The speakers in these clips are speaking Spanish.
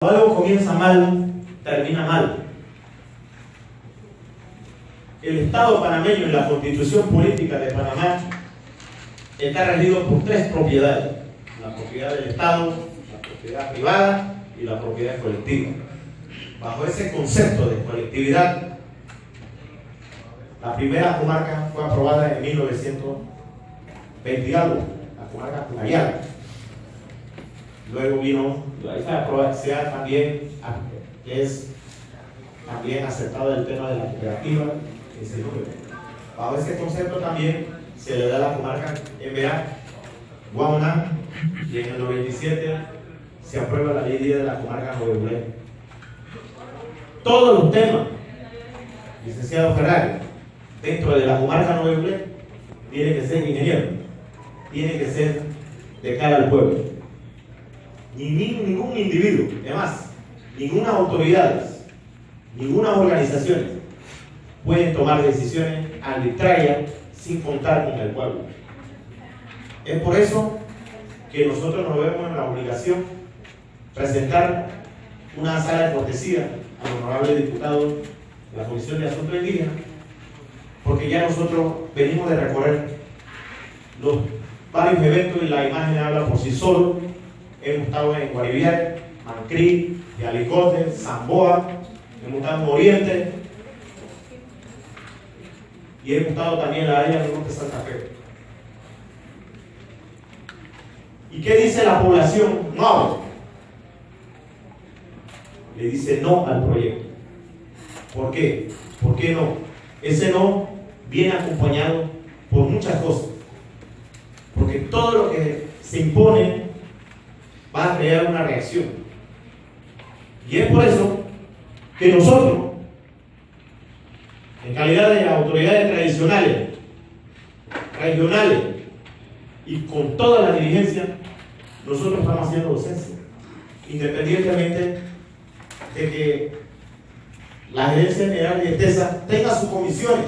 Algo comienza mal, termina mal. El Estado panameño y la Constitución Política de Panamá está regido por tres propiedades: la propiedad del Estado, la propiedad privada y la propiedad colectiva. Bajo ese concepto de colectividad, la primera comarca fue aprobada en 1920 algo, la comarca Punayala. Luego vino, esta aprobación también es también aceptado el tema de la cooperativa, ese número. Bajo este concepto también se le da la comarca MA, Guamonán, y en el 97 se aprueba la ley 10 de la comarca Nuevo León. Todos los temas, licenciado Ferrari, dentro de la comarca Nuevo León, tiene que ser ingeniero, tiene que ser de cara al pueblo. Ningún individuo, además, ninguna autoridad, ninguna organización puede tomar decisiones arbitrarias sin contar con el pueblo. Es por eso que nosotros nos vemos en la obligación de presentar una sala de cortesía al honorable diputado de la Comisión de Asuntos Indígenas, porque ya nosotros venimos de recorrer los varios eventos y la imagen habla por sí solo. Hemos estado en Guariviar, Mancrí, Yalicote, Zamboa, hemos estado en Oriente y hemos estado también en la área del norte de Santa Fe. ¿Y qué dice la población? No. Le dice no al proyecto. ¿Por qué? ¿Por qué no? Ese no viene acompañado por muchas cosas. Porque todo lo que se impone va a crear una reacción. Y es por eso que nosotros, en calidad de autoridades tradicionales, regionales y con toda la dirigencia, nosotros estamos haciendo docencia, independientemente de que la Gerencia General de ETESA tenga sus comisiones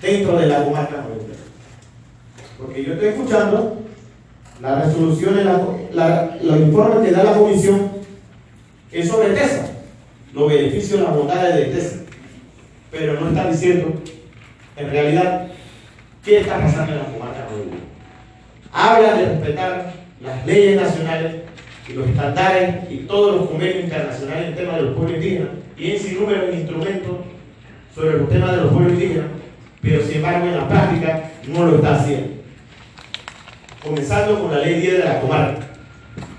dentro de la comarca norte. Porque yo estoy escuchando las resoluciones, los informes que da la comisión es sobre ETESA, los beneficios, las bondades de ETESA, pero no está diciendo en realidad qué está pasando en la comarca norte. Habla de respetar las leyes nacionales y los estándares y todos los convenios internacionales en temas de los pueblos indígenas y en sin número de instrumentos sobre los temas de los pueblos indígenas, pero sin embargo en la práctica no lo está haciendo. Comenzando con la ley 10 de la comarca.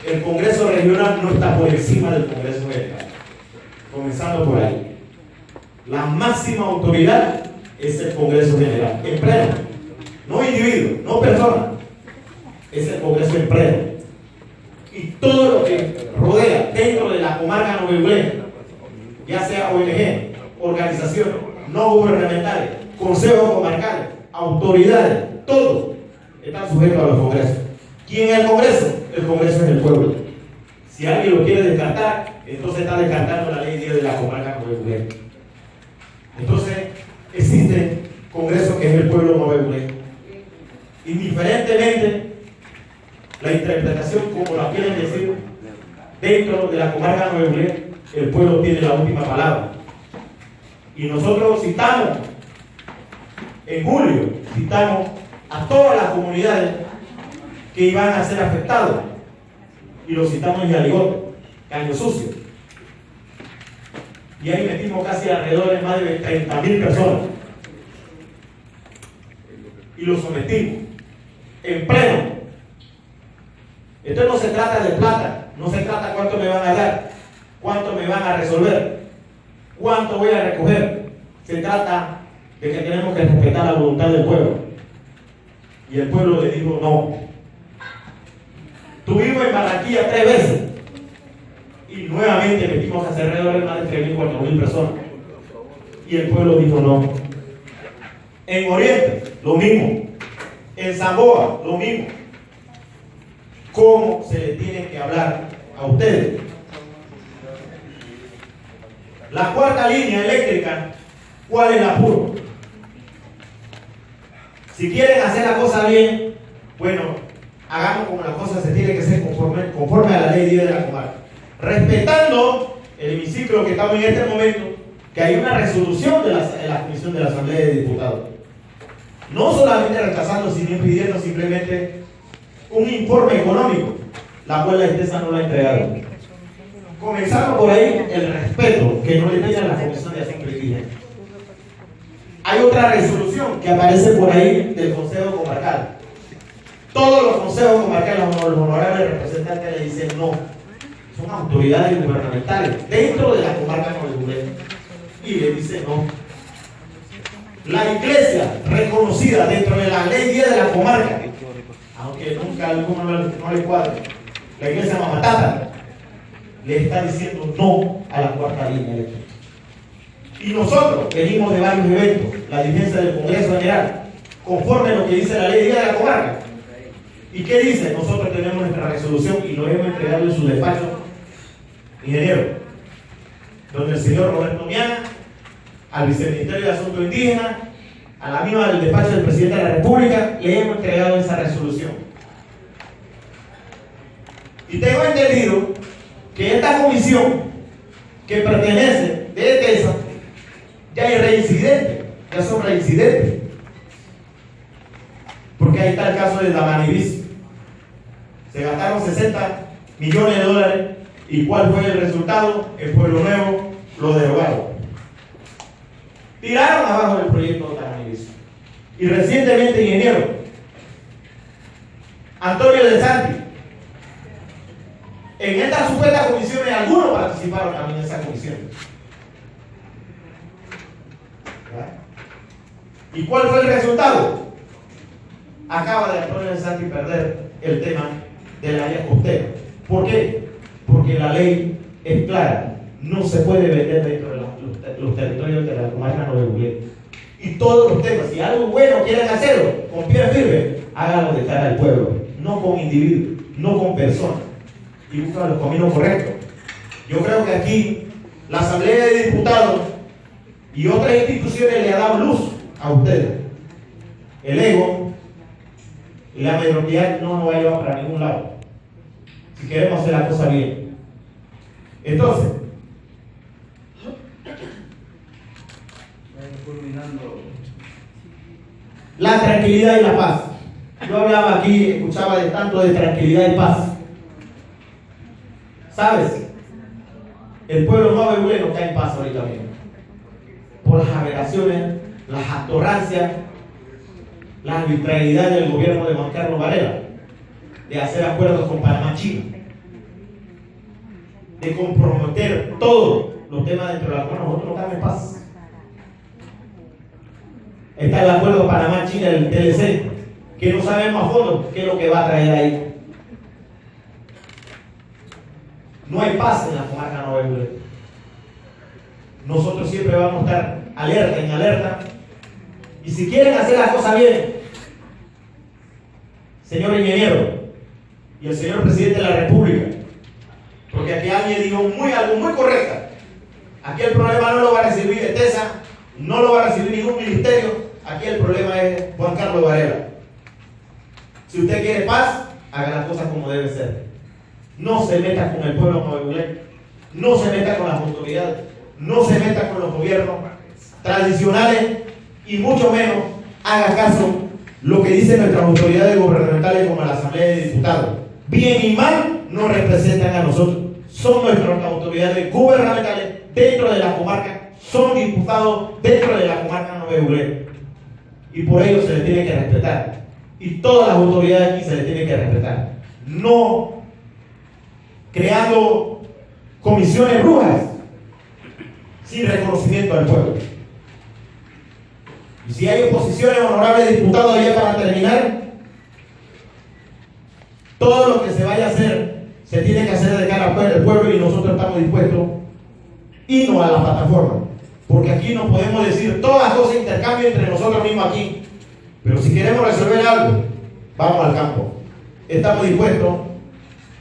El Congreso Regional no está por encima del Congreso General. Comenzando por ahí. La máxima autoridad es el Congreso General, en pleno. No individuo, no persona. Es el Congreso en pleno. Y todo lo que rodea dentro de la comarca Nuevo León, ya sea ONG, organizaciones no gubernamentales, consejos comarcales, autoridades, todos están sujetos a los congresos. ¿Quién es el Congreso? El Congreso es el pueblo. Si alguien lo quiere descartar, entonces está descartando la ley 10 de la comarca Nuevo León. Entonces, existe Congreso que es el pueblo Nuevo León. Indiferentemente la interpretación como la quieren decir, dentro de la comarca Nuevo León, el pueblo tiene la última palabra. Y nosotros citamos, en julio, citamos a todas las comunidades que iban a ser afectadas. Y lo citamos en Yaligote, Caño Sucio. Y ahí metimos casi alrededor de más de 30.000 personas. Y lo sometimos en pleno. Entonces no se trata de plata, no se trata cuánto me van a dar, cuánto me van a resolver, cuánto voy a recoger. Se trata de que tenemos que respetar la voluntad del pueblo. Y el pueblo le dijo no. Tuvimos en Barranquilla 3 veces y nuevamente metimos alrededor de más de 3.000, 4.000 personas y el pueblo dijo no. En Oriente lo mismo, en Zamboa lo mismo. ¿Cómo se les tiene que hablar a ustedes? La cuarta línea eléctrica, ¿cuál es el apuro? Si quieren hacer la cosa bien, bueno, hagamos como la cosa se tiene que hacer conforme a la ley 10 de la comarca. respetando el hemiciclo que estamos en este momento, que hay una resolución de la Comisión de la Asamblea de Diputados. No solamente rechazando, sino impidiendo simplemente un informe económico, la cual la ITESA no lo ha entregado. Comenzando por ahí el respeto que no le tiene a la Comisión de Asuntos Indígenas. Hay otra resolución que aparece por ahí del Consejo Comarcal. Todos los consejos comarcales, los honorables representantes le dicen no. Son autoridades gubernamentales dentro de la comarca Novebuglé. Y le dicen no. La iglesia reconocida dentro de la ley 10 de la comarca, aunque nunca a alguno no le cuadre, la iglesia Mamatata le está diciendo no a la cuarta línea eléctrica. Y nosotros venimos de varios eventos, la dirigencia del Congreso General, conforme a lo que dice la ley 10 de la comarca. ¿Y qué dice? Nosotros tenemos nuestra resolución y lo hemos entregado en su despacho, ingeniero, donde el señor Roberto Miana, al Viceministerio de Asuntos Indígenas, a la misma del despacho del Presidente de la República, le hemos entregado esa resolución. Y tengo entendido que esta comisión, que pertenece de ETESA, ya hay reincidentes, ya son reincidentes. Porque ahí está el caso de Damanibis. Se gastaron 60 millones de dólares. ¿Y cuál fue el resultado? El Pueblo Nuevo lo derogaron. Tiraron abajo el proyecto de Damanibis. Y recientemente, ingeniero Antonio de Santi, en estas supuestas comisiones, algunos participaron también en esa comisión. ¿Y cuál fue el resultado? Acaba de Antonio de Santi perder el tema del área costera. ¿Por qué? Porque la ley es clara. No se puede vender dentro de los territorios de la comarca Novebuglé. Y todos los temas, si algo bueno quieren hacerlo, con pie firme, háganlo de cara al pueblo, no con individuos, no con personas. Y buscan los caminos correctos. Yo creo que aquí la Asamblea de Diputados y otras instituciones le han dado luz a ustedes. El ego y la mediocridad no nos va a llevar para ningún lado si queremos hacer la cosa bien. Entonces, la tranquilidad y la paz. Yo hablaba aquí, escuchaba de tanto de tranquilidad y paz. ¿Sabes? El pueblo novebuglé no está en paz ahorita mismo. Por las aberraciones, las atorrancias, la arbitrariedad del gobierno de Juan Carlos Varela, de hacer acuerdos con Panamá China, de comprometer todos los temas dentro de la cual nosotros no estamos en paz. Está el acuerdo Panamá-China del TLC, que no sabemos a fondo qué es lo que va a traer ahí. No hay paz en la comarca Novebuglé. Nosotros siempre vamos a estar alerta en alerta. Y si quieren hacer las cosas bien, señor ingeniero y el señor presidente de la República, porque aquí alguien dijo algo muy correcto. Aquí el problema no lo va a recibir ETESA, no lo va a recibir ningún ministerio. Aquí el problema es Juan Carlos Varela. Si usted quiere paz, haga las cosas como debe ser. No se meta con el pueblo novebuglé, no se meta con las autoridades, no se meta con los gobiernos tradicionales y mucho menos haga caso lo que dicen nuestras autoridades gubernamentales como la Asamblea de Diputados. Bien y mal nos representan a nosotros. Son nuestras autoridades gubernamentales dentro de la comarca, son diputados dentro de la comarca Novebuglé. Y por ello se les tiene que respetar. Y todas las autoridades aquí se les tiene que respetar. No creando comisiones brujas sin reconocimiento al pueblo. Y si hay oposiciones, honorables diputados, ya para terminar, todo lo que se vaya a hacer se tiene que hacer de cara al pueblo, y nosotros estamos dispuestos a irnos a la plataforma, porque aquí no podemos decir todas las cosas, intercambio entre nosotros mismos aquí, pero si queremos resolver algo, vamos al campo. Estamos dispuestos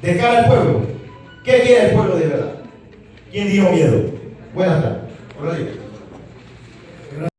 de cara al pueblo. ¿Qué quiere el pueblo de verdad? ¿Quién dijo miedo? Buenas tardes.